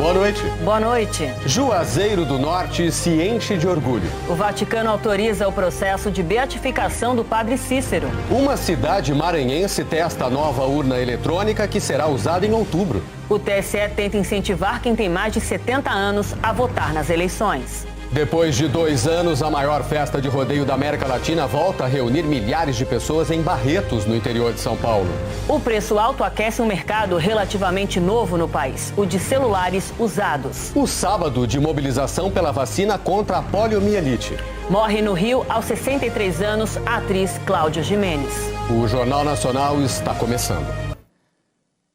Boa noite. Boa noite. Juazeiro do Norte se enche de orgulho. O Vaticano autoriza o processo de beatificação do padre Cícero. Uma cidade maranhense testa a nova urna eletrônica que será usada em outubro. O TSE tenta incentivar quem tem mais de 70 anos a votar nas eleições. Depois de 2 anos, a maior festa de rodeio da América Latina volta a reunir milhares de pessoas em Barretos, no interior de São Paulo. O preço alto aquece um mercado relativamente novo no país, o de celulares usados. O sábado de mobilização pela vacina contra a poliomielite. Morre no Rio, aos 63 anos, a atriz Cláudia Gimenez. O Jornal Nacional está começando.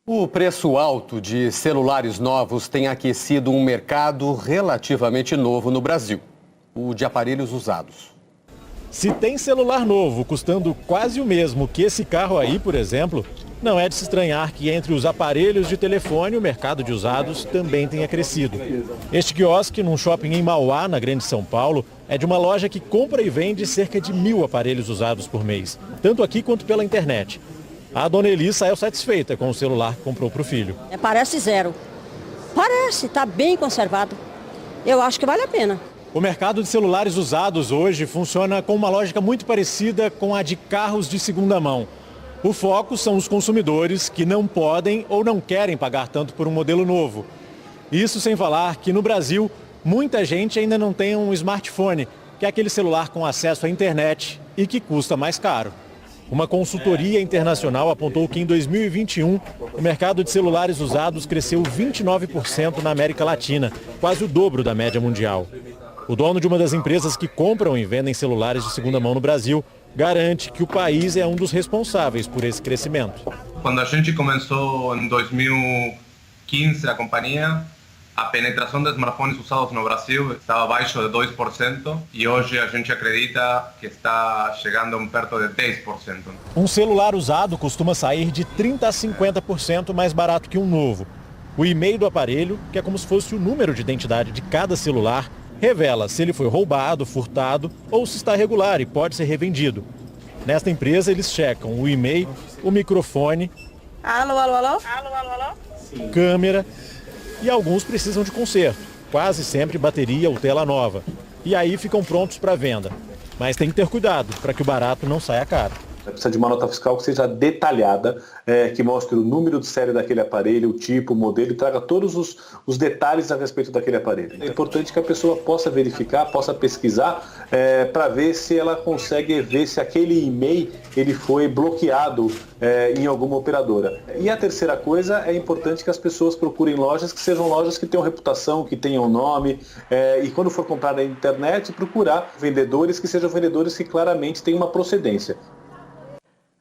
O preço alto de celulares novos tem aquecido um mercado relativamente novo no Brasil, o de aparelhos usados. Se tem celular novo custando quase o mesmo que esse carro aí, por exemplo, não é de se estranhar que entre os aparelhos de telefone o mercado de usados também tenha crescido. Este quiosque, num shopping em Mauá, na Grande São Paulo, é de uma loja que compra e vende cerca de 1.000 aparelhos usados por mês, tanto aqui quanto pela internet. A dona Eli saiu satisfeita com o celular que comprou para o filho. Parece zero. Parece, está bem conservado. Eu acho que vale a pena. O mercado de celulares usados hoje funciona com uma lógica muito parecida com a de carros de segunda mão. O foco são os consumidores que não podem ou não querem pagar tanto por um modelo novo. Isso sem falar que no Brasil, muita gente ainda não tem um smartphone, que é aquele celular com acesso à internet e que custa mais caro. Uma consultoria internacional apontou que em 2021 o mercado de celulares usados cresceu 29% na América Latina, quase o dobro da média mundial. O dono de uma das empresas que compram e vendem celulares de segunda mão no Brasil garante que o país é um dos responsáveis por esse crescimento. Quando a gente começou em 2015 a companhia, a penetração de smartphones usados no Brasil estava abaixo de 2% e hoje a gente acredita que está chegando perto de 10%. Um celular usado costuma sair de 30% a 50% mais barato que um novo. O e-mail do aparelho, que é como se fosse o número de identidade de cada celular, revela se ele foi roubado, furtado ou se está regular e pode ser revendido. Nesta empresa, eles checam o e-mail, o microfone, câmera e alguns precisam de conserto, quase sempre bateria ou tela nova. E aí ficam prontos para venda. Mas tem que ter cuidado para que o barato não saia caro. Precisa de uma nota fiscal que seja detalhada, que mostre o número de série daquele aparelho, o tipo, o modelo e traga todos os detalhes a respeito daquele aparelho. É importante que a pessoa possa verificar, possa pesquisar para ver se ela consegue ver se aquele e-mail ele foi bloqueado em alguma operadora. E a terceira coisa, é importante que as pessoas procurem lojas que sejam lojas que tenham reputação, que tenham nome, e quando for comprar na internet, procurar vendedores que sejam vendedores que claramente tenham uma procedência.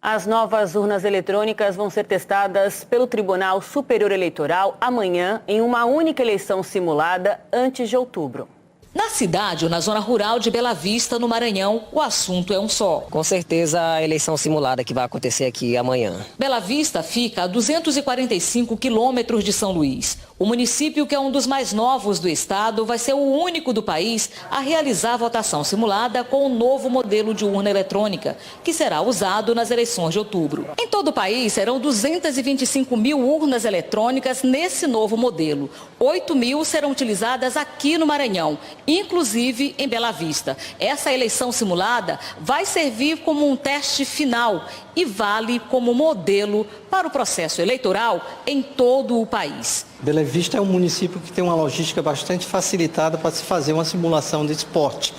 As novas urnas eletrônicas vão ser testadas pelo Tribunal Superior Eleitoral amanhã em uma única eleição simulada antes de outubro. Na cidade ou na zona rural de Bela Vista, no Maranhão, o assunto é um só. Com certeza a eleição simulada que vai acontecer aqui amanhã. Bela Vista fica a 245 quilômetros de São Luís. O município, que é um dos mais novos do estado, vai ser o único do país a realizar a votação simulada com o novo modelo de urna eletrônica, que será usado nas eleições de outubro. Em todo o país serão 225 mil urnas eletrônicas nesse novo modelo. 8 mil serão utilizadas aqui no Maranhão, inclusive em Bela Vista. Essa eleição simulada vai servir como um teste final e vale como modelo para o processo eleitoral em todo o país. Bela Vista é um município que tem uma logística bastante facilitada para se fazer uma simulação de esporte.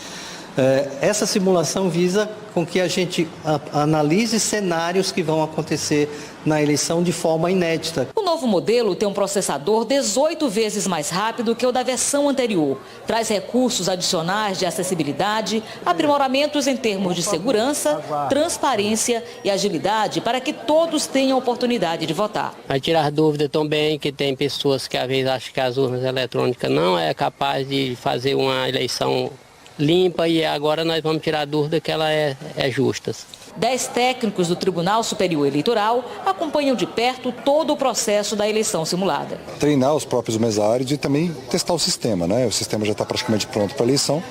Essa simulação visa com que a gente analise cenários que vão acontecer na eleição de forma inédita. O novo modelo tem um processador 18 vezes mais rápido que o da versão anterior. Traz recursos adicionais de acessibilidade, aprimoramentos em termos de segurança, transparência e agilidade para que todos tenham oportunidade de votar. Vai tirar dúvida também que tem pessoas que às vezes acham que as urnas eletrônicas não é capaz de fazer uma eleição limpa e agora nós vamos tirar a dúvida que ela é justa. 10 técnicos do Tribunal Superior Eleitoral acompanham de perto todo o processo da eleição simulada. Treinar os próprios mesários e também testar o sistema, né? O sistema já está praticamente pronto para a eleição,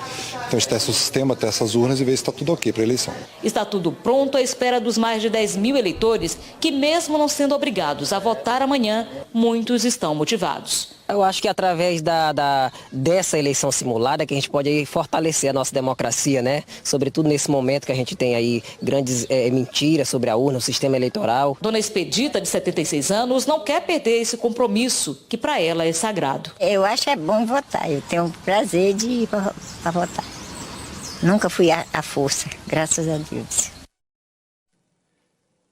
então a gente testa o sistema, testa as urnas e vê se está tudo ok para a eleição. Está tudo pronto à espera dos mais de 10 mil eleitores que, mesmo não sendo obrigados a votar amanhã, muitos estão motivados. Eu acho que através dessa eleição simulada que a gente pode aí fortalecer a nossa democracia, né? Sobretudo nesse momento que a gente tem aí grandes mentiras sobre a urna, o sistema eleitoral. Dona Expedita, de 76 anos, não quer perder esse compromisso, que para ela é sagrado. Eu acho é bom votar, eu tenho o prazer de ir para votar. Nunca fui à força, graças a Deus.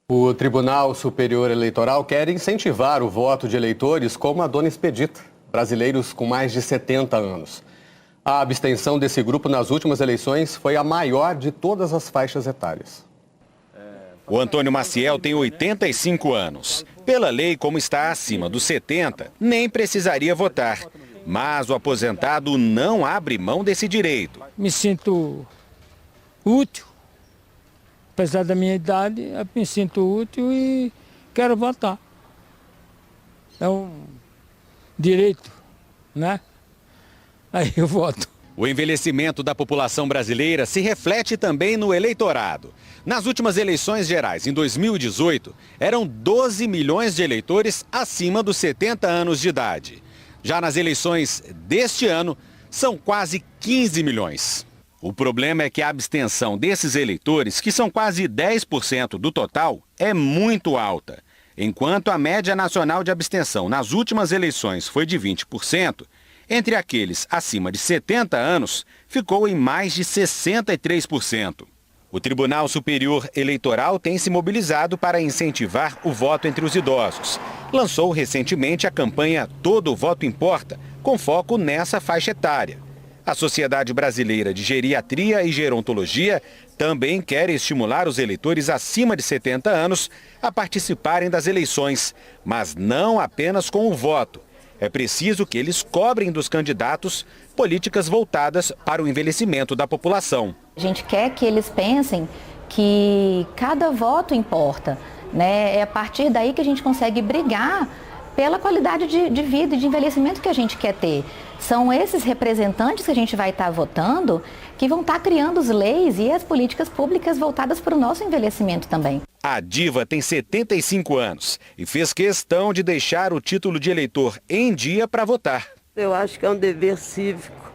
O Tribunal Superior Eleitoral quer incentivar o voto de eleitores como a Dona Expedita, brasileiros com mais de 70 anos. A abstenção desse grupo nas últimas eleições foi a maior de todas as faixas etárias. O Antônio Maciel tem 85 anos. Pela lei, como está acima dos 70, nem precisaria votar. Mas o aposentado não abre mão desse direito. Me sinto útil. Apesar da minha idade, eu me sinto útil e quero votar. É um direito, né? Aí eu voto. O envelhecimento da população brasileira se reflete também no eleitorado. Nas últimas eleições gerais, em 2018, eram 12 milhões de eleitores acima dos 70 anos de idade. Já nas eleições deste ano, são quase 15 milhões. O problema é que a abstenção desses eleitores, que são quase 10% do total, é muito alta. Enquanto a média nacional de abstenção nas últimas eleições foi de 20%, entre aqueles acima de 70 anos, ficou em mais de 63%. O Tribunal Superior Eleitoral tem se mobilizado para incentivar o voto entre os idosos. Lançou recentemente a campanha Todo Voto Importa, com foco nessa faixa etária. A Sociedade Brasileira de Geriatria e Gerontologia também quer estimular os eleitores acima de 70 anos a participarem das eleições, mas não apenas com o voto. É preciso que eles cobrem dos candidatos políticas voltadas para o envelhecimento da população. A gente quer que eles pensem que cada voto importa, né? É a partir daí que a gente consegue brigar pela qualidade de vida e de envelhecimento que a gente quer ter. São esses representantes que a gente vai estar votando que vão estar criando as leis e as políticas públicas voltadas para o nosso envelhecimento também. A diva tem 75 anos e fez questão de deixar o título de eleitor em dia para votar. Eu acho que é um dever cívico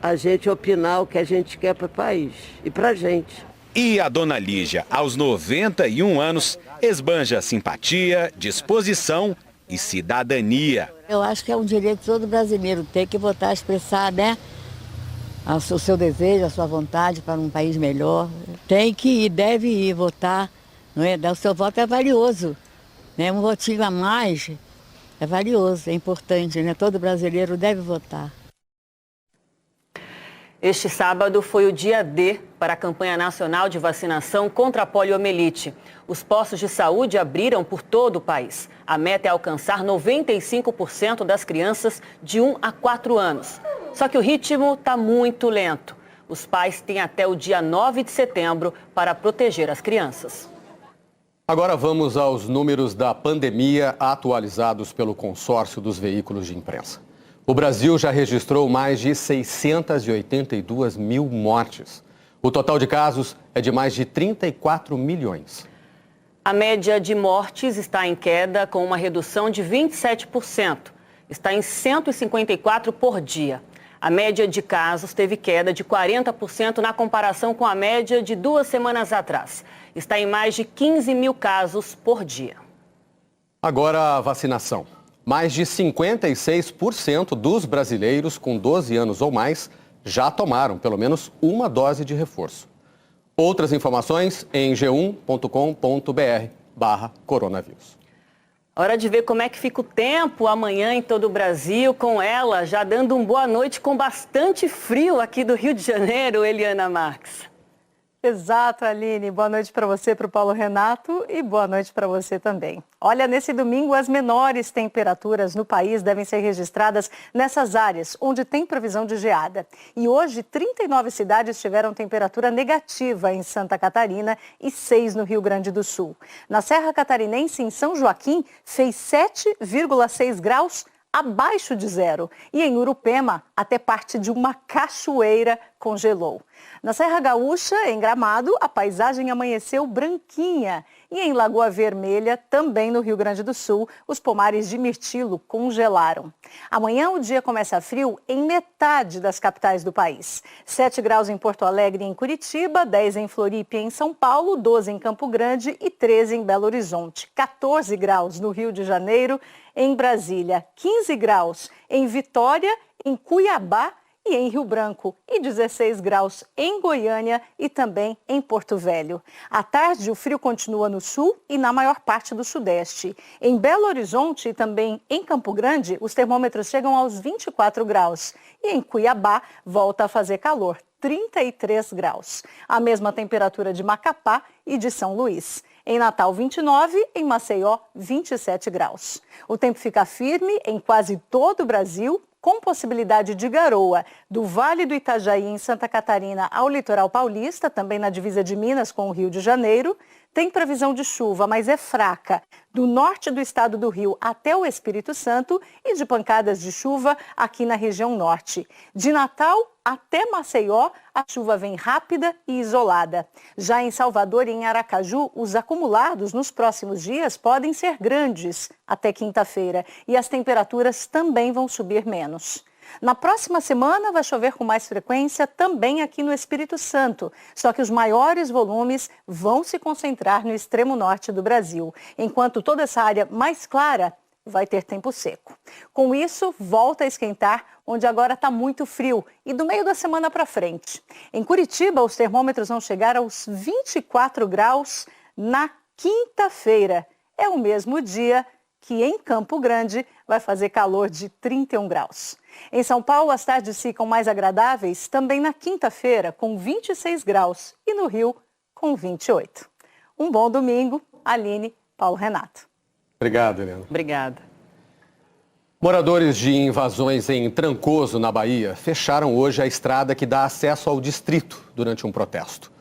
a gente opinar o que a gente quer para o país e para a gente. E a dona Lígia, aos 91 anos, esbanja simpatia, disposição e cidadania. Eu acho que é um direito de todo brasileiro ter que votar, expressar, né, o seu desejo, a sua vontade para um país melhor. Tem que ir, deve ir votar, não é? O seu voto é valioso, né? Um votinho a mais é valioso, é importante, né? Todo brasileiro deve votar. Este sábado foi o dia D para a campanha nacional de vacinação contra a poliomielite. Os postos de saúde abriram por todo o país. A meta é alcançar 95% das crianças de 1 a 4 anos. Só que o ritmo está muito lento. Os pais têm até o dia 9 de setembro para proteger as crianças. Agora vamos aos números da pandemia atualizados pelo consórcio dos veículos de imprensa. O Brasil já registrou mais de 682 mil mortes. O total de casos é de mais de 34 milhões. A média de mortes está em queda, com uma redução de 27%. Está em 154 por dia. A média de casos teve queda de 40% na comparação com a média de 2 semanas atrás. Está em mais de 15 mil casos por dia. Agora a vacinação. Mais de 56% dos brasileiros com 12 anos ou mais já tomaram pelo menos uma dose de reforço. Outras informações em g1.com.br/coronavírus. Hora de ver como é que fica o tempo amanhã em todo o Brasil, com ela já dando uma boa noite com bastante frio aqui do Rio de Janeiro, Eliana Marques. Exato, Aline. Boa noite para você, para o Paulo Renato, e boa noite para você também. Olha, nesse domingo, as menores temperaturas no país devem ser registradas nessas áreas onde tem previsão de geada. E hoje, 39 cidades tiveram temperatura negativa em Santa Catarina e 6 no Rio Grande do Sul. Na Serra Catarinense, em São Joaquim, fez 7,6 graus abaixo de zero. E em Urupema, até parte de uma cachoeira congelou. Na Serra Gaúcha, em Gramado, a paisagem amanheceu branquinha. E em Lagoa Vermelha, também no Rio Grande do Sul, os pomares de mirtilo congelaram. Amanhã o dia começa frio em metade das capitais do país. 7 graus em Porto Alegre e em Curitiba, 10 em Floripa e em São Paulo, 12 em Campo Grande e 13 em Belo Horizonte. 14 graus no Rio de Janeiro, em Brasília, 15 graus em Vitória, em Cuiabá e em Rio Branco, e 16 graus em Goiânia e também em Porto Velho. À tarde, o frio continua no sul e na maior parte do sudeste. Em Belo Horizonte e também em Campo Grande, os termômetros chegam aos 24 graus. E em Cuiabá, volta a fazer calor, 33 graus. A mesma temperatura de Macapá e de São Luís. Em Natal, 29, em Maceió, 27 graus. O tempo fica firme em quase todo o Brasil, com possibilidade de garoa do Vale do Itajaí, em Santa Catarina, ao litoral paulista, também na divisa de Minas com o Rio de Janeiro. Tem previsão de chuva, mas é fraca, do norte do estado do Rio até o Espírito Santo e de pancadas de chuva aqui na região norte. De Natal até Maceió, a chuva vem rápida e isolada. Já em Salvador e em Aracaju, os acumulados nos próximos dias podem ser grandes até quinta-feira e as temperaturas também vão subir menos. Na próxima semana vai chover com mais frequência também aqui no Espírito Santo, só que os maiores volumes vão se concentrar no extremo norte do Brasil, enquanto toda essa área mais clara vai ter tempo seco. Com isso, volta a esquentar, onde agora está muito frio e do meio da semana para frente. Em Curitiba, os termômetros vão chegar aos 24 graus na quinta-feira. É o mesmo dia que em Campo Grande vai fazer calor de 31 graus. Em São Paulo, as tardes ficam mais agradáveis também na quinta-feira, com 26 graus, e no Rio, com 28. Um bom domingo. Aline, Paulo Renato. Obrigado, Helena. Obrigada. Moradores de invasões em Trancoso, na Bahia, fecharam hoje a estrada que dá acesso ao distrito durante um protesto.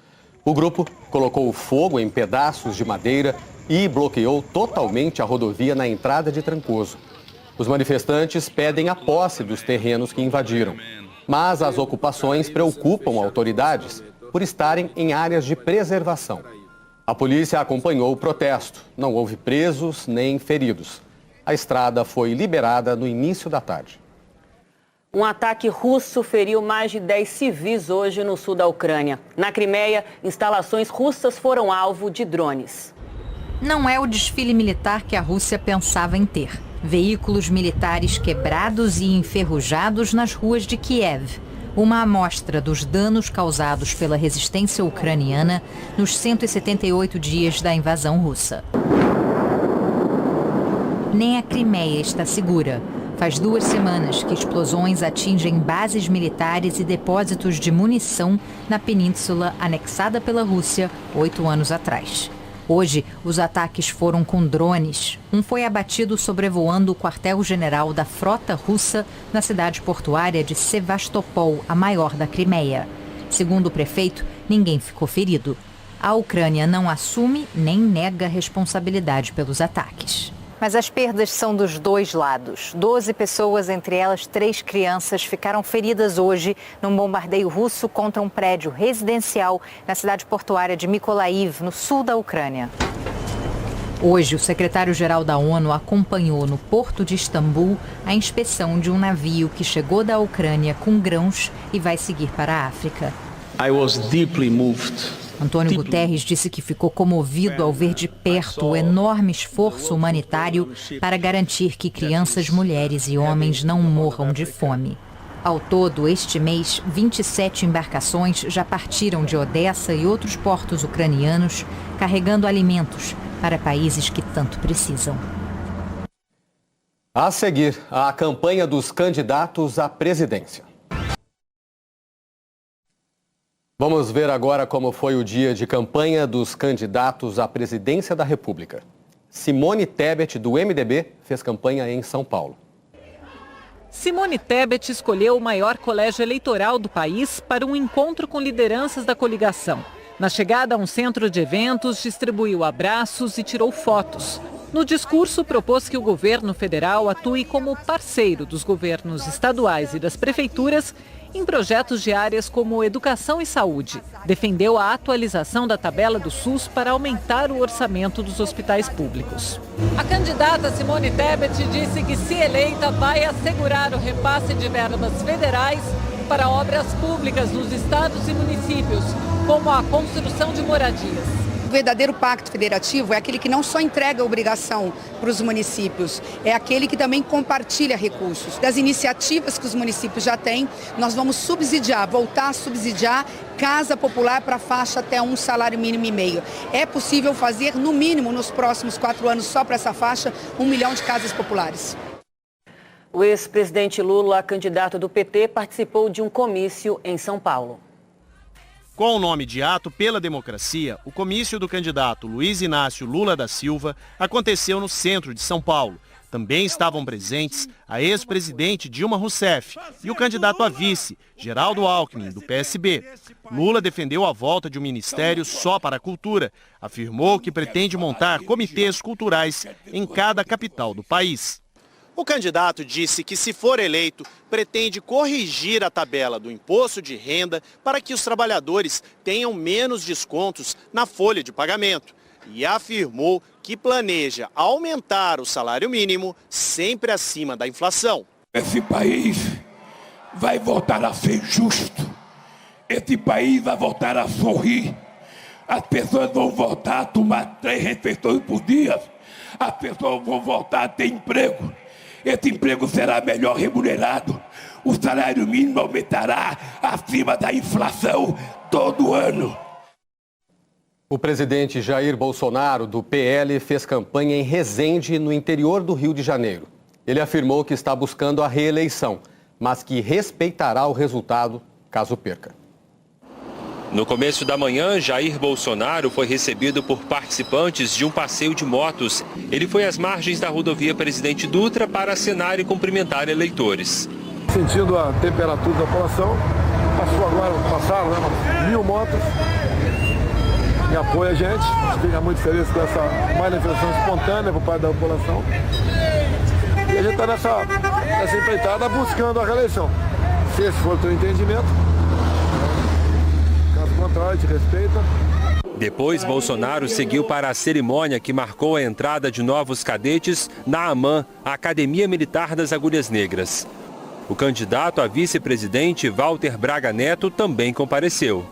O grupo colocou fogo em pedaços de madeira e bloqueou totalmente a rodovia na entrada de Trancoso. Os manifestantes pedem a posse dos terrenos que invadiram, mas as ocupações preocupam autoridades por estarem em áreas de preservação. A polícia acompanhou o protesto, não houve presos nem feridos. A estrada foi liberada no início da tarde. Um ataque russo feriu mais de 10 civis hoje no sul da Ucrânia. Na Crimeia, instalações russas foram alvo de drones. Não é o desfile militar que a Rússia pensava em ter. Veículos militares quebrados e enferrujados nas ruas de Kiev. Uma amostra dos danos causados pela resistência ucraniana nos 178 dias da invasão russa. Nem a Crimeia está segura. Faz 2 semanas que explosões atingem bases militares e depósitos de munição na península anexada pela Rússia 8 anos atrás. Hoje, os ataques foram com drones. Um foi abatido sobrevoando o quartel-general da frota russa na cidade portuária de Sevastopol, a maior da Crimeia. Segundo o prefeito, ninguém ficou ferido. A Ucrânia não assume nem nega responsabilidade pelos ataques. Mas as perdas são dos dois lados. 12 pessoas, entre elas 3 crianças, ficaram feridas hoje num bombardeio russo contra um prédio residencial na cidade portuária de Mykolaiv, no sul da Ucrânia. Hoje, o secretário-geral da ONU acompanhou no porto de Istambul a inspeção de um navio que chegou da Ucrânia com grãos e vai seguir para a África. I was deeply moved. Antônio Guterres disse que ficou comovido ao ver de perto o enorme esforço humanitário para garantir que crianças, mulheres e homens não morram de fome. Ao todo, este mês, 27 embarcações já partiram de Odessa e outros portos ucranianos, carregando alimentos para países que tanto precisam. A seguir, a campanha dos candidatos à presidência. Vamos ver agora como foi o dia de campanha dos candidatos à presidência da República. Simone Tebet, do MDB, fez campanha em São Paulo. Simone Tebet escolheu o maior colégio eleitoral do país para um encontro com lideranças da coligação. Na chegada a um centro de eventos, distribuiu abraços e tirou fotos. No discurso, propôs que o governo federal atue como parceiro dos governos estaduais e das prefeituras em projetos de áreas como educação e saúde. Defendeu a atualização da tabela do SUS para aumentar o orçamento dos hospitais públicos. A candidata Simone Tebet disse que, se eleita, vai assegurar o repasse de verbas federais para obras públicas nos estados e municípios, como a construção de moradias. O verdadeiro pacto federativo é aquele que não só entrega obrigação para os municípios, é aquele que também compartilha recursos. Das iniciativas que os municípios já têm, nós vamos subsidiar, voltar a subsidiar casa popular para a faixa até um salário mínimo e meio. É possível fazer, no mínimo, nos próximos 4 anos, só para essa faixa, 1 milhão de casas populares. O ex-presidente Lula, candidato do PT, participou de um comício em São Paulo. Com o nome de Ato pela Democracia, o comício do candidato Luiz Inácio Lula da Silva aconteceu no centro de São Paulo. Também estavam presentes a ex-presidente Dilma Rousseff e o candidato a vice, Geraldo Alckmin, do PSB. Lula defendeu a volta de um ministério só para a cultura. Afirmou que pretende montar comitês culturais em cada capital do país. O candidato disse que, se for eleito, pretende corrigir a tabela do imposto de renda para que os trabalhadores tenham menos descontos na folha de pagamento. E afirmou que planeja aumentar o salário mínimo sempre acima da inflação. Esse país vai voltar a ser justo. Esse país vai voltar a sorrir. As pessoas vão voltar a tomar 3 refeições por dia. As pessoas vão voltar a ter emprego. Esse emprego será melhor remunerado. O salário mínimo aumentará acima da inflação todo ano. O presidente Jair Bolsonaro, do PL, fez campanha em Resende, no interior do Rio de Janeiro. Ele afirmou que está buscando a reeleição, mas que respeitará o resultado caso perca. No começo da manhã, Jair Bolsonaro foi recebido por participantes de um passeio de motos. Ele foi às margens da rodovia Presidente Dutra para acenar e cumprimentar eleitores. Sentindo a temperatura da população, passaram 1.000 motos em apoio a gente. A gente fica muito feliz com essa manifestação espontânea por parte da população. E a gente está nessa empreitada buscando a reeleição. Se esse for o teu entendimento, contrário, te respeita. Depois, Bolsonaro seguiu para a cerimônia que marcou a entrada de novos cadetes na AMAN, a Academia Militar das Agulhas Negras. O candidato a vice-presidente, Walter Braga Neto, também compareceu.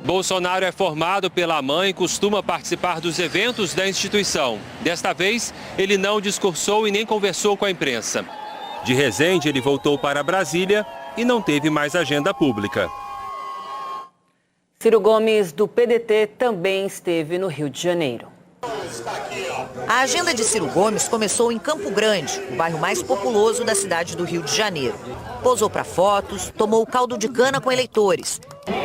Bolsonaro é formado pela AMAN e costuma participar dos eventos da instituição. Desta vez, ele não discursou e nem conversou com a imprensa. De Resende, ele voltou para Brasília e não teve mais agenda pública. Ciro Gomes, do PDT, também esteve no Rio de Janeiro. A agenda de Ciro Gomes começou em Campo Grande, o bairro mais populoso da cidade do Rio de Janeiro. Posou para fotos, tomou caldo de cana com eleitores.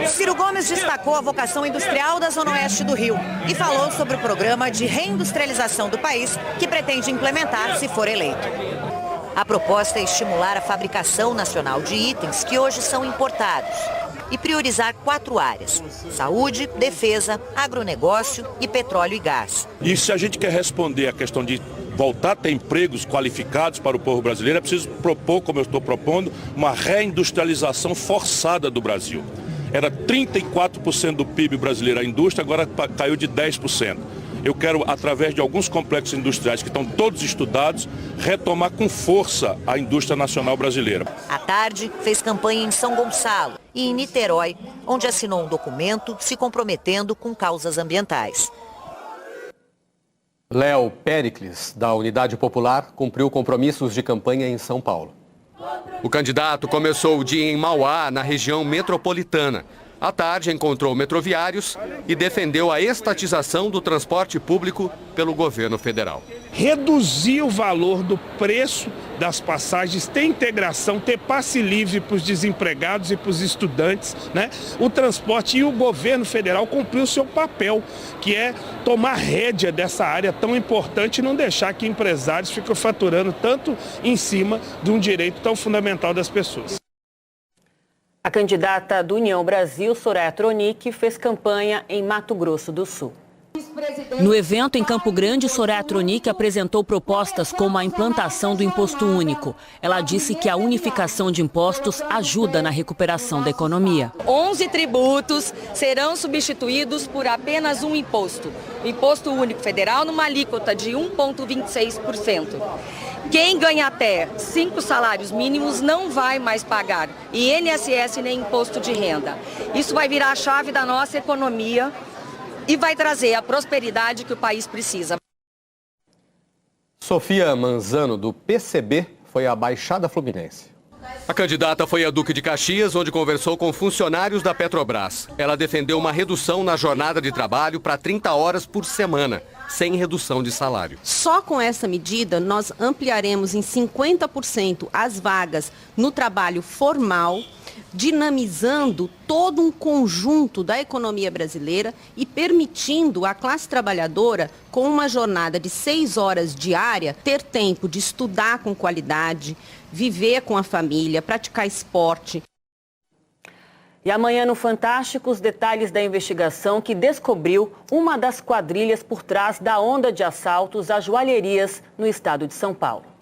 Ciro Gomes destacou a vocação industrial da Zona Oeste do Rio e falou sobre o programa de reindustrialização do país que pretende implementar se for eleito. A proposta é estimular a fabricação nacional de itens que hoje são importados e priorizar 4 áreas: saúde, defesa, agronegócio e petróleo e gás. E se a gente quer responder a questão de voltar a ter empregos qualificados para o povo brasileiro, é preciso propor, como eu estou propondo, uma reindustrialização forçada do Brasil. Era 34% do PIB brasileiro a indústria, agora caiu de 10%. Eu quero, através de alguns complexos industriais que estão todos estudados, retomar com força a indústria nacional brasileira. À tarde, fez campanha em São Gonçalo e em Niterói, onde assinou um documento se comprometendo com causas ambientais. Léo Péricles, da Unidade Popular, cumpriu compromissos de campanha em São Paulo. O candidato começou o dia em Mauá, na região metropolitana. À tarde, encontrou metroviários e defendeu a estatização do transporte público pelo governo federal. Reduzir o valor do preço das passagens, ter integração, ter passe livre para os desempregados e para os estudantes, né? O transporte e o governo federal cumpriu o seu papel, que é tomar rédea dessa área tão importante e não deixar que empresários fiquem faturando tanto em cima de um direito tão fundamental das pessoas. A candidata do União Brasil, Soraya Tronic, fez campanha em Mato Grosso do Sul. No evento em Campo Grande, Soraya Tronic apresentou propostas como a implantação do imposto único. Ela disse que a unificação de impostos ajuda na recuperação da economia. 11 tributos serão substituídos por apenas um imposto. O Imposto Único Federal numa alíquota de 1,26%. Quem ganha até 5 salários mínimos não vai mais pagar INSS nem imposto de renda. Isso vai virar a chave da nossa economia e vai trazer a prosperidade que o país precisa. Sofia Manzano, do PCB, foi à Baixada Fluminense. A candidata foi a Duque de Caxias, onde conversou com funcionários da Petrobras. Ela defendeu uma redução na jornada de trabalho para 30 horas por semana, sem redução de salário. Só com essa medida, nós ampliaremos em 50% as vagas no trabalho formal, dinamizando todo um conjunto da economia brasileira e permitindo à classe trabalhadora, com uma jornada de 6 horas diária, ter tempo de estudar com qualidade, viver com a família, praticar esporte. E amanhã no Fantástico, os detalhes da investigação que descobriu uma das quadrilhas por trás da onda de assaltos a joalherias no estado de São Paulo.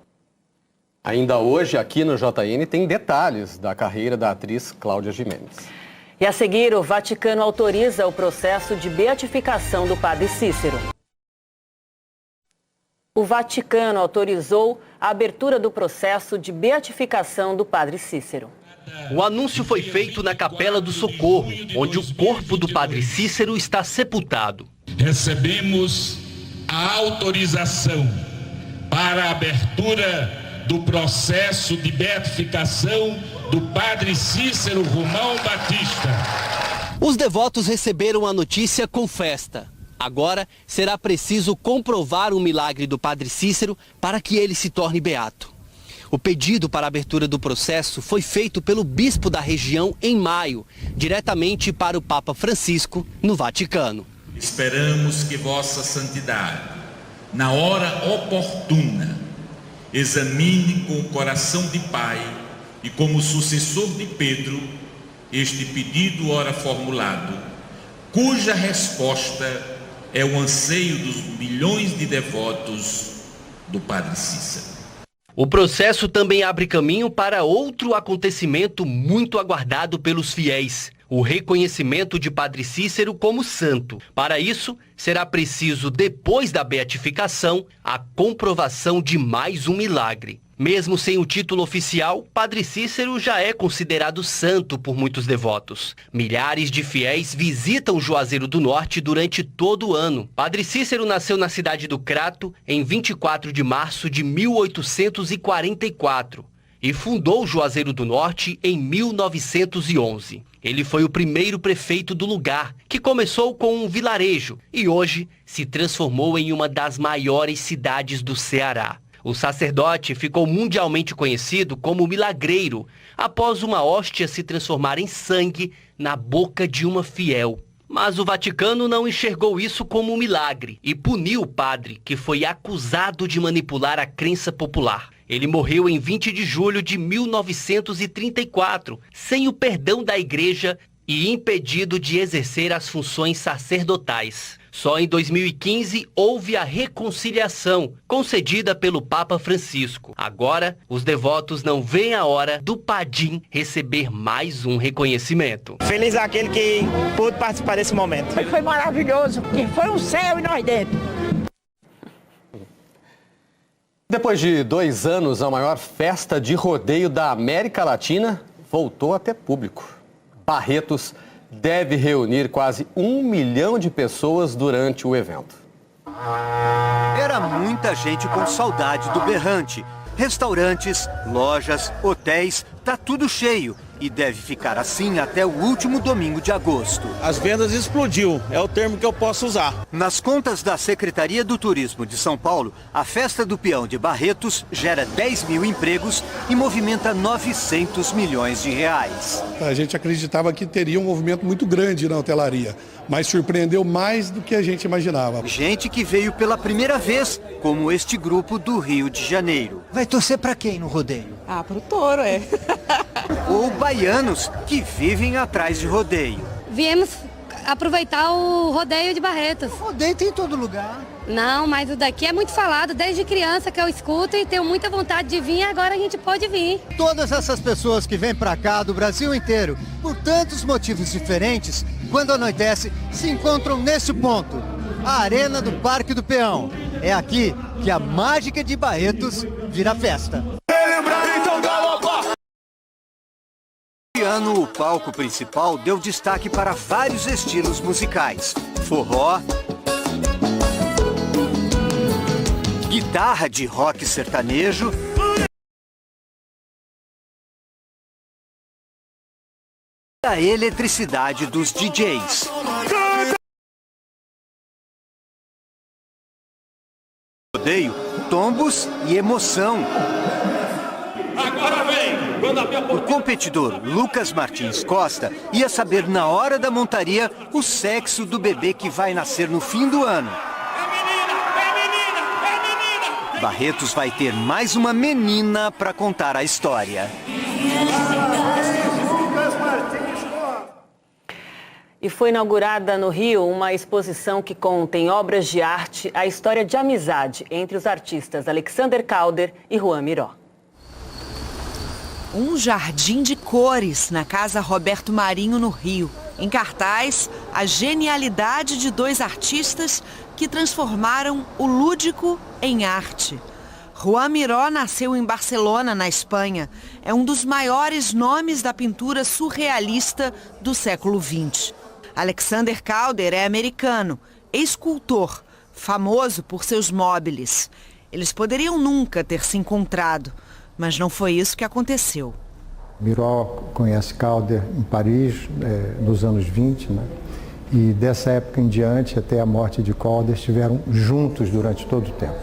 Ainda hoje, aqui no JN, tem detalhes da carreira da atriz Cláudia Gimenez. E a seguir, o Vaticano autoriza o processo de beatificação do padre Cícero. O Vaticano autorizou a abertura do processo de beatificação do padre Cícero. O anúncio foi feito na Capela do Socorro, onde o corpo do padre Cícero está sepultado. Recebemos a autorização para a abertura do processo de beatificação do padre Cícero Romão Batista. Os devotos receberam a notícia com festa. Agora será preciso comprovar o milagre do padre Cícero para que ele se torne beato. O pedido para a abertura do processo foi feito pelo bispo da região em maio, diretamente para o Papa Francisco, no Vaticano. Esperamos que Vossa Santidade, na hora oportuna, examine com o coração de pai e como sucessor de Pedro este pedido ora formulado, cuja resposta é o anseio dos milhões de devotos do padre Cícero. O processo também abre caminho para outro acontecimento muito aguardado pelos fiéis, o reconhecimento de padre Cícero como santo. Para isso, será preciso, depois da beatificação, a comprovação de mais um milagre. Mesmo sem o título oficial, padre Cícero já é considerado santo por muitos devotos. Milhares de fiéis visitam Juazeiro do Norte durante todo o ano. Padre Cícero nasceu na cidade do Crato em 24 de março de 1844 e fundou Juazeiro do Norte em 1911. Ele foi o primeiro prefeito do lugar, que começou com um vilarejo e hoje se transformou em uma das maiores cidades do Ceará. O sacerdote ficou mundialmente conhecido como milagreiro, após uma hóstia se transformar em sangue na boca de uma fiel. Mas o Vaticano não enxergou isso como um milagre e puniu o padre, que foi acusado de manipular a crença popular. Ele morreu em 20 de julho de 1934, sem o perdão da igreja e impedido de exercer as funções sacerdotais. Só em 2015 houve a reconciliação, concedida pelo Papa Francisco. Agora, os devotos não veem a hora do Padim receber mais um reconhecimento. Feliz aquele que pôde participar desse momento. Foi maravilhoso, porque foi um céu e nós dentro. Depois de 2 anos, a maior festa de rodeio da América Latina voltou a ter público. Barretos deve reunir quase 1 milhão de pessoas durante o evento. Era muita gente com saudade do berrante. Restaurantes, lojas, hotéis, tá tudo cheio. E deve ficar assim até o último domingo de agosto. As vendas explodiu, é o termo que eu posso usar. Nas contas da Secretaria do Turismo de São Paulo, a Festa do Peão de Barretos gera 10 mil empregos e movimenta 900 milhões de reais. A gente acreditava que teria um movimento muito grande na hotelaria, mas surpreendeu mais do que a gente imaginava. Gente que veio pela primeira vez, como este grupo do Rio de Janeiro. Vai torcer pra quem no rodeio? Ah, pro touro, Ou baianos que vivem atrás de rodeio. Viemos aproveitar o rodeio de Barretos. Rodeio tem em todo lugar. Não, mas o daqui é muito falado, desde criança que eu escuto e tenho muita vontade de vir, agora a gente pode vir. Todas essas pessoas que vêm pra cá do Brasil inteiro, por tantos motivos diferentes, quando anoitece, se encontram nesse ponto, a Arena do Parque do Peão. É aqui que a mágica de Barretos vira festa. Este ano, o palco principal deu destaque para vários estilos musicais. Forró, guitarra de rock sertanejo, a eletricidade dos DJs. Rodeio, tombos e emoção. Agora vem! O competidor Lucas Martins Costa ia saber na hora da montaria o sexo do bebê que vai nascer no fim do ano. Barretos vai ter mais uma menina para contar a história. E foi inaugurada no Rio uma exposição que contém obras de arte, a história de amizade entre os artistas Alexander Calder e Juan Miró. Um jardim de cores na Casa Roberto Marinho, no Rio. Em cartaz, a genialidade de dois artistas que transformaram o lúdico em arte. Juan Miró nasceu em Barcelona, na Espanha. É um dos maiores nomes da pintura surrealista do século XX. Alexander Calder é americano, escultor, famoso por seus móveis. Eles poderiam nunca ter se encontrado, mas não foi isso que aconteceu. Miró conhece Calder em Paris, nos anos 20, né? E dessa época em diante, até a morte de Calder, estiveram juntos durante todo o tempo.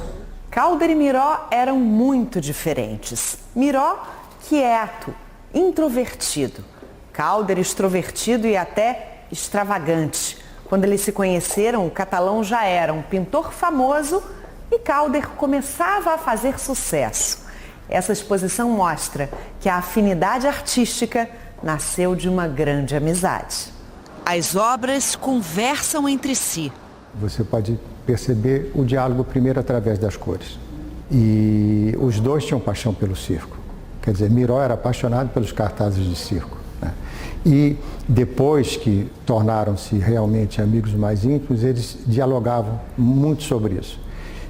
Calder e Miró eram muito diferentes. Miró, quieto, introvertido. Calder, extrovertido e até extravagante. Quando eles se conheceram, o catalão já era um pintor famoso e Calder começava a fazer sucesso. Essa exposição mostra que a afinidade artística nasceu de uma grande amizade. As obras conversam entre si. Você pode perceber o diálogo primeiro através das cores. E os dois tinham paixão pelo circo. Quer dizer, Miró era apaixonado pelos cartazes de circo, né? E depois que tornaram-se realmente amigos mais íntimos, eles dialogavam muito sobre isso.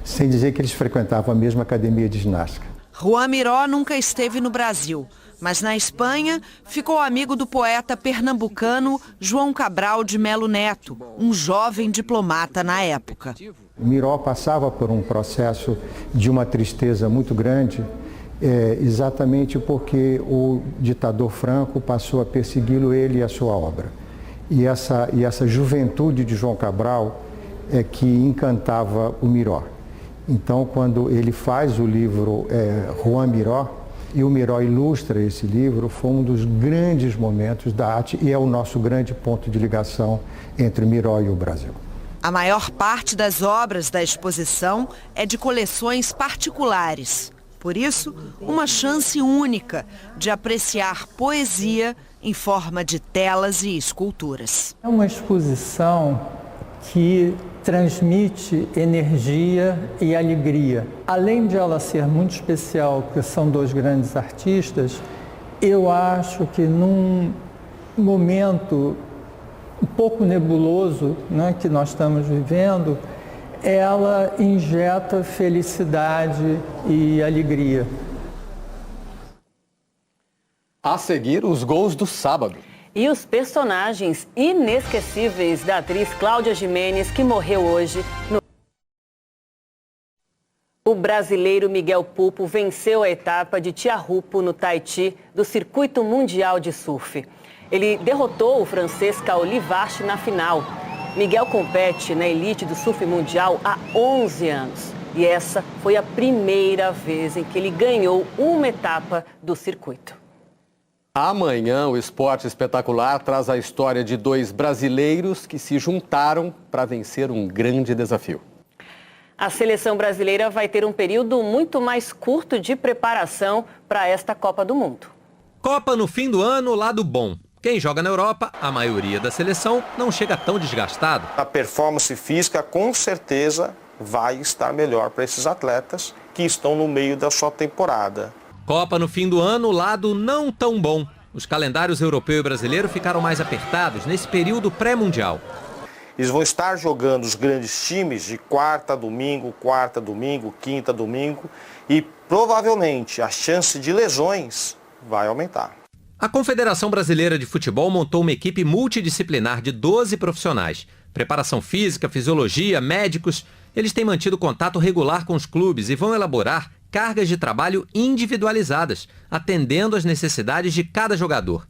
Sem dizer que eles frequentavam a mesma academia de ginástica. Juan Miró nunca esteve no Brasil, mas na Espanha ficou amigo do poeta pernambucano João Cabral de Melo Neto, um jovem diplomata na época. Miró passava por um processo de uma tristeza muito grande, exatamente porque o ditador Franco passou a persegui-lo, ele e a sua obra. E essa juventude de João Cabral é que encantava o Miró. Então, quando ele faz o livro Juan Miró, e o Miró ilustra esse livro, foi um dos grandes momentos da arte e é o nosso grande ponto de ligação entre Miró e o Brasil. A maior parte das obras da exposição é de coleções particulares. Por isso, uma chance única de apreciar poesia em forma de telas e esculturas. É uma exposição que transmite energia e alegria. Além de ela ser muito especial, porque são dois grandes artistas, eu acho que num momento um pouco nebuloso, né, que nós estamos vivendo, ela injeta felicidade e alegria. A seguir, os gols do sábado. E os personagens inesquecíveis da atriz Cláudia Gimenez, que morreu hoje. O brasileiro Miguel Pupo venceu a etapa de Tiahupo, no Tahiti, do Circuito Mundial de Surf. Ele derrotou o francês Caoli Vache na final. Miguel compete na elite do surf mundial há 11 anos. E essa foi a primeira vez em que ele ganhou uma etapa do circuito. Amanhã, o Esporte Espetacular traz a história de dois brasileiros que se juntaram para vencer um grande desafio. A seleção brasileira vai ter um período muito mais curto de preparação para esta Copa do Mundo. Copa no fim do ano, lado bom. Quem joga na Europa, a maioria da seleção não chega tão desgastado. A performance física, com certeza, vai estar melhor para esses atletas que estão no meio da sua temporada. Copa no fim do ano, lado não tão bom. Os calendários europeu e brasileiro ficaram mais apertados nesse período pré-mundial. Eles vão estar jogando os grandes times de quarta, domingo, quinta, domingo e provavelmente a chance de lesões vai aumentar. A Confederação Brasileira de Futebol montou uma equipe multidisciplinar de 12 profissionais. Preparação física, fisiologia, médicos. Eles têm mantido contato regular com os clubes e vão elaborar cargas de trabalho individualizadas, atendendo às necessidades de cada jogador.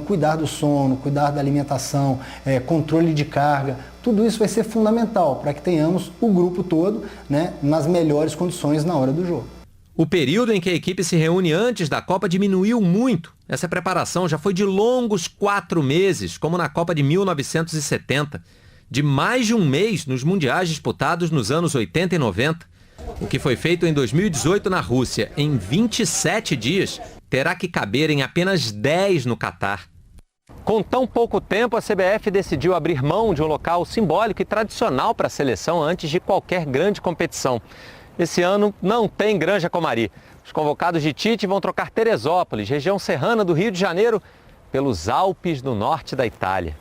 Cuidar do sono, cuidar da alimentação, controle de carga, tudo isso vai ser fundamental para que tenhamos o grupo todo, né, nas melhores condições na hora do jogo. O período em que a equipe se reúne antes da Copa diminuiu muito. Essa preparação já foi de longos 4 meses, como na Copa de 1970, de mais de um mês nos mundiais disputados nos anos 80 e 90. O que foi feito em 2018 na Rússia, em 27 dias, terá que caber em apenas 10 no Catar. Com tão pouco tempo, a CBF decidiu abrir mão de um local simbólico e tradicional para a seleção antes de qualquer grande competição. Esse ano não tem Granja Comari. Os convocados de Tite vão trocar Teresópolis, região serrana do Rio de Janeiro, pelos Alpes do norte da Itália.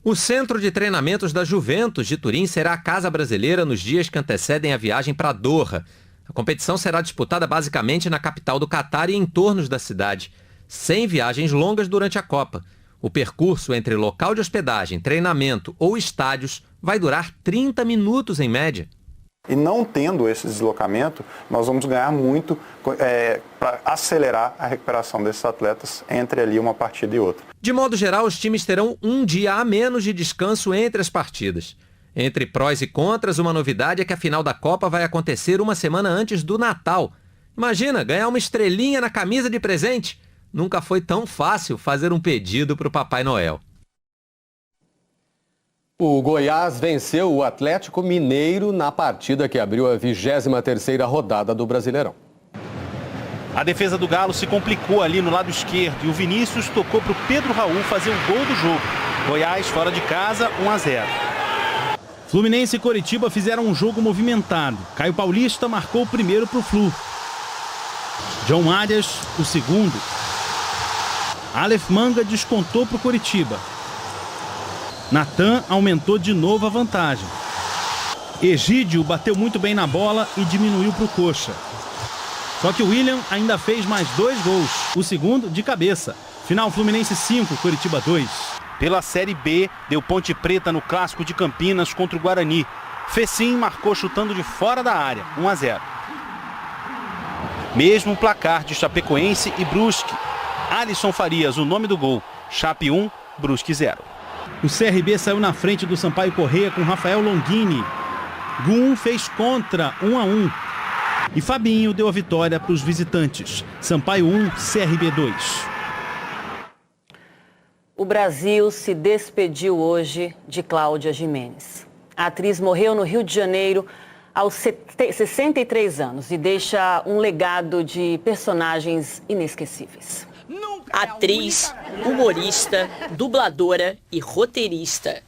O centro de treinamentos da Juventus de Turim será a casa brasileira nos dias que antecedem a viagem para Doha. A competição será disputada basicamente na capital do Catar e em tornos da cidade, sem viagens longas durante a Copa. O percurso entre local de hospedagem, treinamento ou estádios vai durar 30 minutos em média. E não tendo esse deslocamento, nós vamos ganhar muito para acelerar a recuperação desses atletas entre ali uma partida e outra. De modo geral, os times terão um dia a menos de descanso entre as partidas. Entre prós e contras, uma novidade é que a final da Copa vai acontecer uma semana antes do Natal. Imagina, ganhar uma estrelinha na camisa de presente. Nunca foi tão fácil fazer um pedido para o Papai Noel. O Goiás venceu o Atlético Mineiro na partida que abriu a 23ª rodada do Brasileirão. A defesa do Galo se complicou ali no lado esquerdo e o Vinícius tocou para o Pedro Raul fazer o gol do jogo. Goiás fora de casa, 1-0. Fluminense e Coritiba fizeram um jogo movimentado. Caio Paulista marcou o primeiro para o Flu. John Arias, o segundo. Aleph Manga descontou para o Coritiba. Natan aumentou de novo a vantagem. Egídio bateu muito bem na bola e diminuiu para o Coxa. Só que o William ainda fez mais 2 gols, o segundo de cabeça. Final Fluminense 5, Coritiba 2. Pela Série B, deu Ponte Preta no Clássico de Campinas contra o Guarani. Fecim marcou chutando de fora da área, 1-0. Mesmo placar de Chapecoense e Brusque. Alisson Farias, o nome do gol. Chape 1, Brusque 0. O CRB saiu na frente do Sampaio Corrêa com Rafael Longini. Gum fez contra, 1-1. E Fabinho deu a vitória para os visitantes. Sampaio 1, CRB 2. O Brasil se despediu hoje de Cláudia Gimenez. A atriz morreu no Rio de Janeiro aos 63 anos e deixa um legado de personagens inesquecíveis. Atriz, humorista, dubladora e roteirista.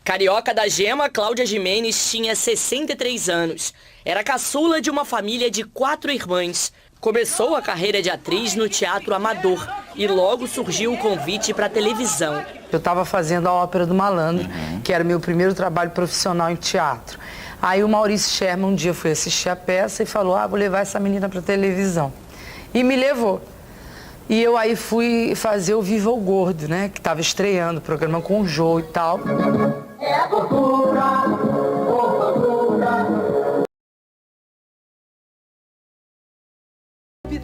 Carioca da Gema, Cláudia Gimenez tinha 63 anos. Era caçula de uma família de 4 irmãs. Começou a carreira de atriz no teatro amador e logo surgiu o convite para a televisão. Eu estava fazendo a Ópera do Malandro, que era meu primeiro trabalho profissional em teatro. Aí o Maurício Sherman um dia foi assistir a peça e falou, vou levar essa menina para a televisão. E me levou. E eu aí fui fazer o Viva o Gordo, né? Que estava estreando o programa com o Jô e tal. É a cultura,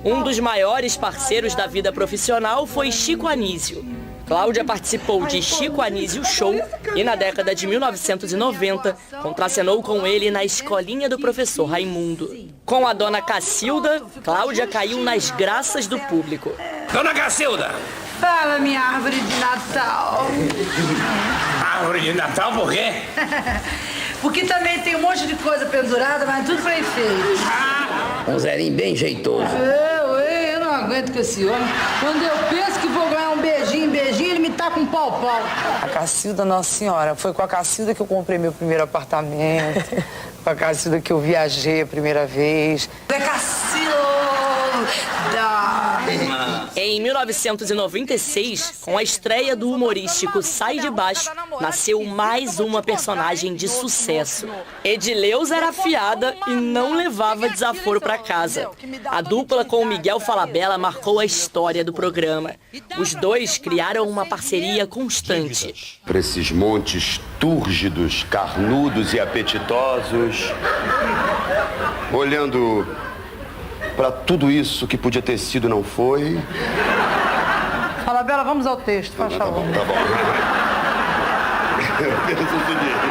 Um dos maiores parceiros da vida profissional foi Chico Anísio. Cláudia participou de Chico Anísio Show e na década de 1990 contracenou com ele na Escolinha do Professor Raimundo. Com a dona Cacilda, Cláudia caiu nas graças do público. Dona Cacilda! Fala, minha árvore de Natal. Árvore de Natal por quê? Porque também tem um monte de coisa pendurada, mas tudo pra enfeite. Um zerinho bem jeitoso. Eu não aguento com esse homem. Quando eu penso que vou ganhar um beijinho, ele me pau. A Cacilda, Nossa Senhora, foi com a Cacilda que eu comprei meu primeiro apartamento, com a Cacilda que eu viajei a primeira vez. É Cacilda! Em 1996, com a estreia do humorístico Sai de Baixo, nasceu mais uma personagem de sucesso. Edileuza era afiada e não levava desaforo para casa. A dupla com o Miguel Falabella marcou a história do programa. Os dois criaram uma parceria constante. Para esses montes túrgidos, carnudos e apetitosos, olhando para tudo isso que podia ter sido e não foi. Falabella, vamos ao texto, faz favor. Tá bom. Eu penso o seguinte.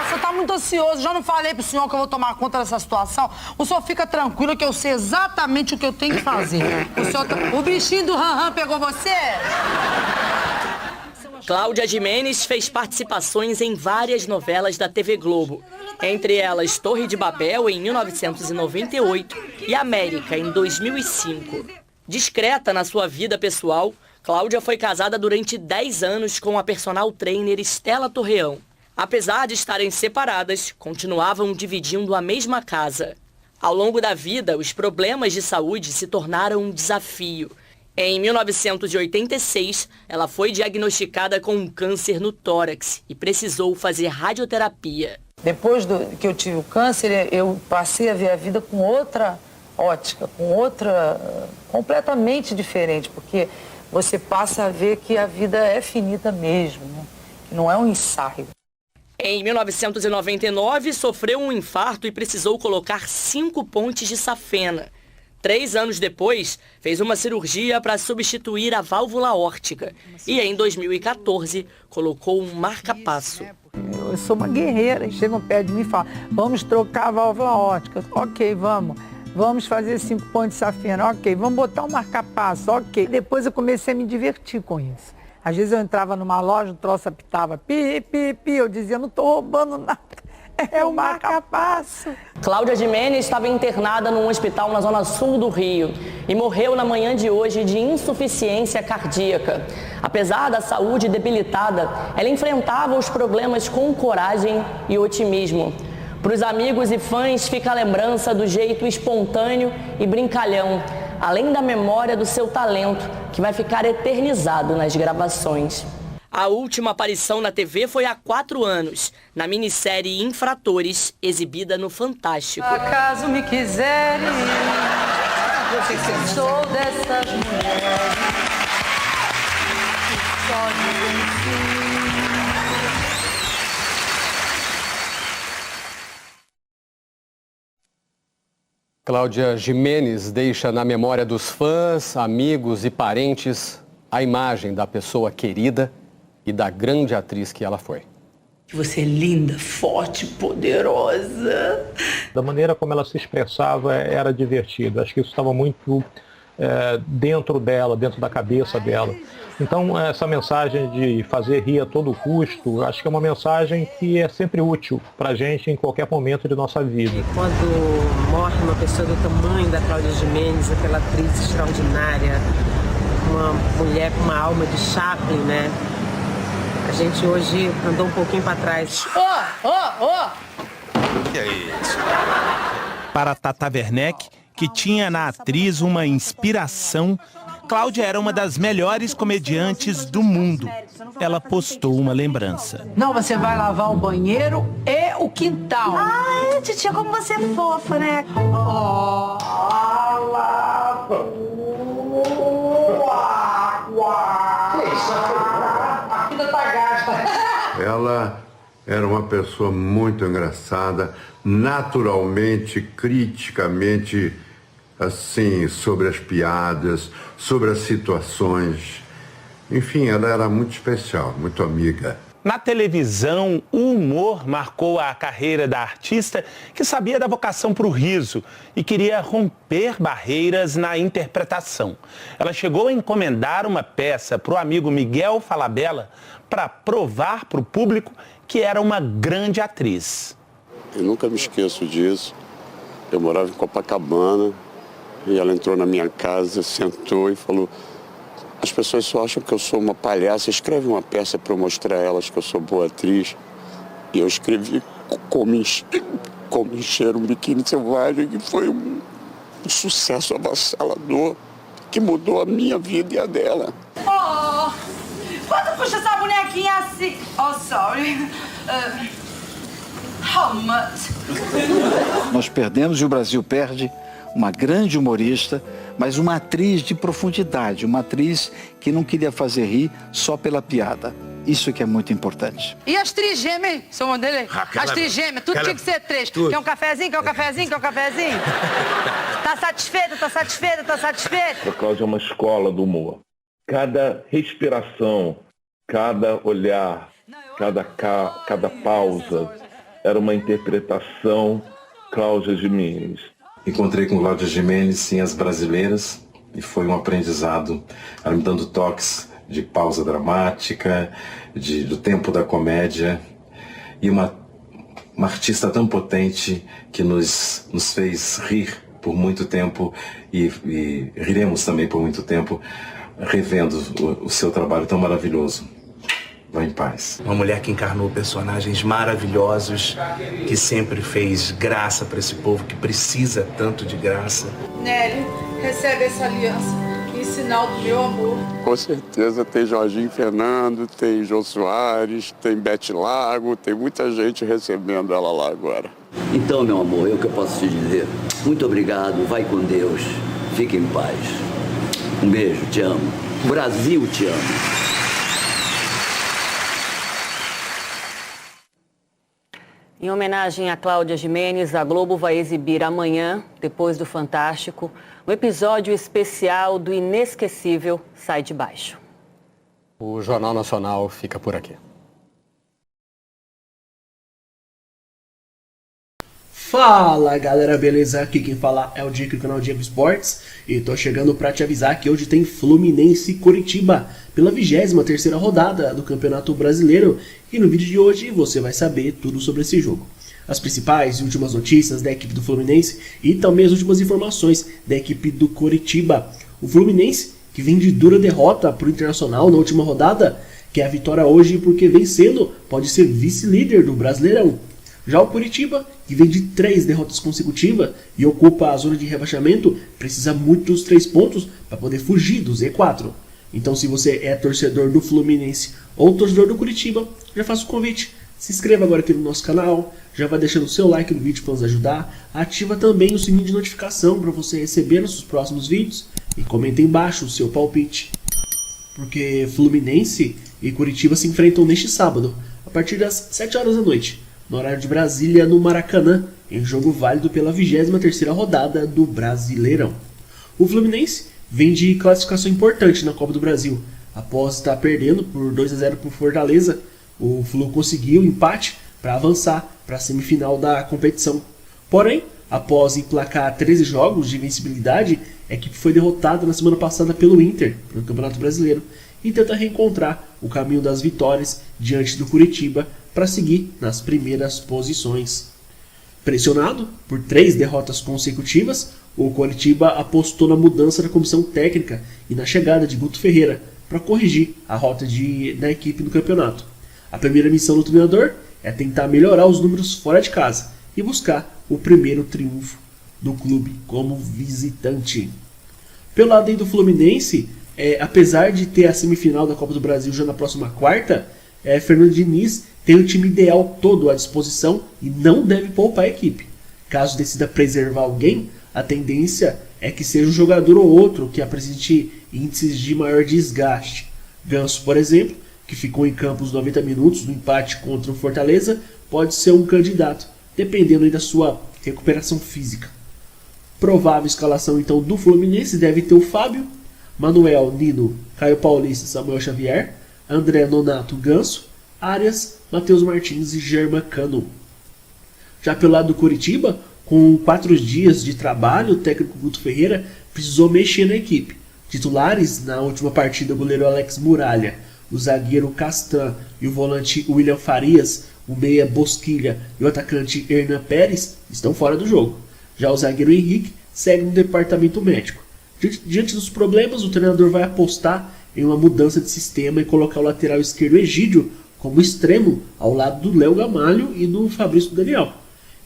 Você tá muito ansioso, já não falei pro senhor que eu vou tomar conta dessa situação. O senhor fica tranquilo que eu sei exatamente o que eu tenho que fazer. O bichinho do Ram pegou você? Cláudia Gimenez fez participações em várias novelas da TV Globo. Entre elas Torre de Babel, em 1998, e América, em 2005. Discreta na sua vida pessoal, Cláudia foi casada durante 10 anos com a personal trainer Estela Torreão. Apesar de estarem separadas, continuavam dividindo a mesma casa. Ao longo da vida, os problemas de saúde se tornaram um desafio. Em 1986, ela foi diagnosticada com um câncer no tórax e precisou fazer radioterapia. Depois que eu tive o câncer, eu passei a ver a vida com outra ótica, com outra completamente diferente, porque você passa a ver que a vida é finita mesmo, né? Que não é um ensaio. Em 1999, sofreu um infarto e precisou colocar 5 pontes de safena. 3 anos depois, fez uma cirurgia para substituir a válvula aórtica. E em 2014, colocou um marca-passo. Eu sou uma guerreira. Chegam perto de mim e falam, vamos trocar a válvula aórtica. Ok, vamos. Vamos fazer 5 pontos de safena. Ok, vamos botar um marca-passo. Ok. Depois eu comecei a me divertir com isso. Às vezes eu entrava numa loja, o troço apitava, pi, pi, pi. Eu dizia, não estou roubando nada. É o marca-passo. Cláudia Gimenez estava internada num hospital na zona sul do Rio e morreu na manhã de hoje de insuficiência cardíaca. Apesar da saúde debilitada, ela enfrentava os problemas com coragem e otimismo. Para os amigos e fãs fica a lembrança do jeito espontâneo e brincalhão, além da memória do seu talento, que vai ficar eternizado nas gravações. A última aparição na TV foi há 4 anos, na minissérie Infratores, exibida no Fantástico. Acaso me quiseres, eu sou dessas mulheres que só me Cláudia Gimenez deixa na memória dos fãs, amigos e parentes a imagem da pessoa querida e da grande atriz que ela foi. Você é linda, forte, poderosa. Da maneira como ela se expressava era divertido. Acho que isso estava muito dentro dela, dentro da cabeça dela. Então essa mensagem de fazer rir a todo custo, acho que é uma mensagem que é sempre útil para a gente em qualquer momento de nossa vida. Quando morre uma pessoa do tamanho da Cláudia Gimenez, aquela atriz extraordinária, uma mulher com uma alma de Chaplin, né? A gente hoje andou um pouquinho para trás. O que é isso? Para Tata Werneck, que tinha na atriz uma inspiração, Cláudia era uma das melhores comediantes do mundo. Ela postou uma lembrança. Não, você vai lavar o banheiro e o quintal. Ai, titia, como você é fofa, né? Ela era uma pessoa muito engraçada, naturalmente, criticamente, assim, sobre as piadas, sobre as situações. Enfim, ela era muito especial, muito amiga. Na televisão, o humor marcou a carreira da artista que sabia da vocação para o riso e queria romper barreiras na interpretação. Ela chegou a encomendar uma peça para o amigo Miguel Falabella para provar para o público que era uma grande atriz. Eu nunca me esqueço disso. Eu morava em Copacabana e ela entrou na minha casa, sentou e falou: As pessoas só acham que eu sou uma palhaça. Escreve uma peça para eu mostrar a elas que eu sou boa atriz. E eu escrevi Como Encher um Biquíni Selvagem, que foi um sucesso avassalador, que mudou a minha vida e a dela. Oh, quanto custa essa bonequinha assim? Oh, sorry. How much? Nós perdemos e o Brasil perde uma grande humorista, mas uma atriz de profundidade, uma atriz que não queria fazer rir só pela piada. Isso que é muito importante. E as trigêmeas, hein, seu modelo? As trigêmeas, tudo tinha que ser 3. Tudo. Quer um cafezinho, quer um cafezinho, quer um cafezinho? Tá satisfeita, tá satisfeita, tá satisfeita? A Cláudia é uma escola do humor. Cada respiração, cada olhar, cada pausa era uma interpretação Cláudia Gimenez. Encontrei com Cláudia Gimenez em As Brasileiras e foi um aprendizado, ela me dando toques de pausa dramática, do tempo da comédia, e uma artista tão potente que nos fez rir por muito tempo e riremos também por muito tempo, revendo o seu trabalho tão maravilhoso. Vá em paz. Uma mulher que encarnou personagens maravilhosos, que sempre fez graça para esse povo que precisa tanto de graça. Nelly, recebe essa aliança em sinal do meu amor. Com certeza tem Jorginho Fernando, tem Jô Soares, tem Bete Lago, tem muita gente recebendo ela lá agora. Então, meu amor, eu que eu posso te dizer? Muito obrigado, vai com Deus, fique em paz. Um beijo, te amo. Brasil, te amo. Em homenagem a Cláudia Gimenez, a Globo vai exibir amanhã, depois do Fantástico, um episódio especial do inesquecível Sai de Baixo. O Jornal Nacional fica por aqui. Fala galera, beleza? Aqui quem fala é o Diego do canal Diego Esportes e tô chegando pra te avisar que hoje tem Fluminense e Coritiba pela 23ª rodada do Campeonato Brasileiro e no vídeo de hoje você vai saber tudo sobre esse jogo. As principais e últimas notícias da equipe do Fluminense e também as últimas informações da equipe do Coritiba. O Fluminense, que vem de dura derrota pro Internacional na última rodada, quer a vitória hoje porque vencendo pode ser vice-líder do Brasileirão. Já o Coritiba, que vem de 3 derrotas consecutivas e ocupa a zona de rebaixamento, precisa muito dos 3 pontos para poder fugir do Z4. Então se você é torcedor do Fluminense ou torcedor do Coritiba, já faço o convite. Se inscreva agora aqui no nosso canal, já vai deixando o seu like no vídeo para nos ajudar. Ativa também o sininho de notificação para você receber nossos próximos vídeos. E comenta aí embaixo o seu palpite. Porque Fluminense e Coritiba se enfrentam neste sábado, a partir das 7 horas da noite. No horário de Brasília, no Maracanã, em jogo válido pela 23ª rodada do Brasileirão. O Fluminense vem de classificação importante na Copa do Brasil. Após estar perdendo por 2-0 por Fortaleza, o Flu conseguiu empate para avançar para a semifinal da competição. Porém, após emplacar 13 jogos de invencibilidade, a equipe foi derrotada na semana passada pelo Inter, no Campeonato Brasileiro, e tenta reencontrar o caminho das vitórias diante do Coritiba para seguir nas primeiras posições. Pressionado por 3 derrotas consecutivas, o Coritiba apostou na mudança da comissão técnica e na chegada de Guto Ferreira para corrigir a rota da equipe no campeonato. A primeira missão do treinador é tentar melhorar os números fora de casa e buscar o primeiro triunfo do clube como visitante. Pelo lado do Fluminense, apesar de ter a semifinal da Copa do Brasil já na próxima quarta, Fernando Diniz tem o time ideal todo à disposição e não deve poupar a equipe. Caso decida preservar alguém, a tendência é que seja um jogador ou outro que apresente índices de maior desgaste. Ganso, por exemplo, que ficou em campo os 90 minutos no empate contra o Fortaleza, pode ser um candidato, dependendo aí da sua recuperação física. Provável escalação então do Fluminense deve ter o Fábio, Manuel, Nino, Caio Paulista, Samuel Xavier, André, Nonato, Ganso, Arias, Matheus Martins e Germano. Já pelo lado do Coritiba, com 4 dias de trabalho, o técnico Guto Ferreira precisou mexer na equipe. Titulares na última partida, o goleiro Alex Muralha, o zagueiro Castan e o volante William Farias, o meia Bosquilha e o atacante Hernan Pérez estão fora do jogo. Já o zagueiro Henrique segue no departamento médico. Diante dos problemas, o treinador vai apostar em uma mudança de sistema e colocar o lateral esquerdo Egídio como extremo ao lado do Léo Gamalho e do Fabrício Daniel.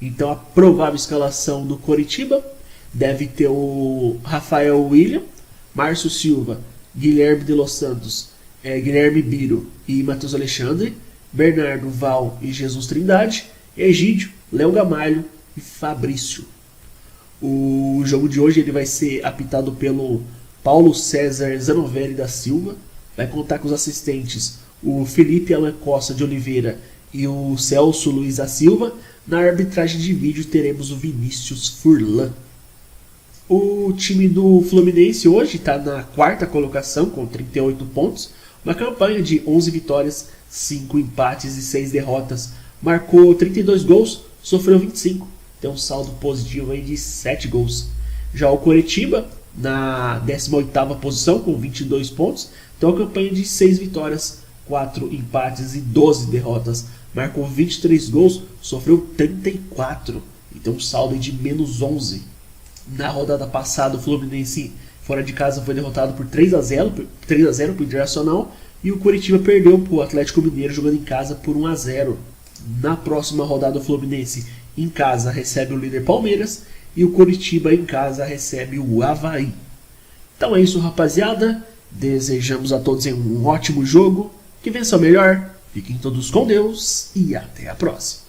Então a provável escalação do Coritiba deve ter o Rafael William, Márcio Silva, Guilherme de Los Santos, Guilherme Biro e Matheus Alexandre, Bernardo, Val e Jesus Trindade, Egídio, Léo Gamalho e Fabrício. O jogo de hoje ele vai ser apitado pelo Paulo César Zanovelli da Silva, vai contar com os assistentes o Felipe Alan Costa de Oliveira e o Celso Luiz da Silva. Na arbitragem de vídeo teremos o Vinícius Furlan. O time do Fluminense hoje está na 4ª colocação com 38 pontos, uma campanha de 11 vitórias, 5 empates e 6 derrotas, marcou 32 gols, sofreu 25, tem um saldo positivo aí de 7 gols. Já o Coritiba, na 18ª posição com 22 pontos, tem uma campanha de 6 vitórias, 4 empates e 12 derrotas, marcou 23 gols, sofreu 34, então um saldo de menos 11. Na rodada passada o Fluminense fora de casa foi derrotado por 3-0 para o Internacional e o Coritiba perdeu para o Atlético Mineiro jogando em casa por 1-0. Na próxima rodada o Fluminense em casa recebe o líder Palmeiras e o Coritiba em casa recebe o Avaí. Então é isso, rapaziada, desejamos a todos um ótimo jogo, que vença o melhor, fiquem todos com Deus e até a próxima.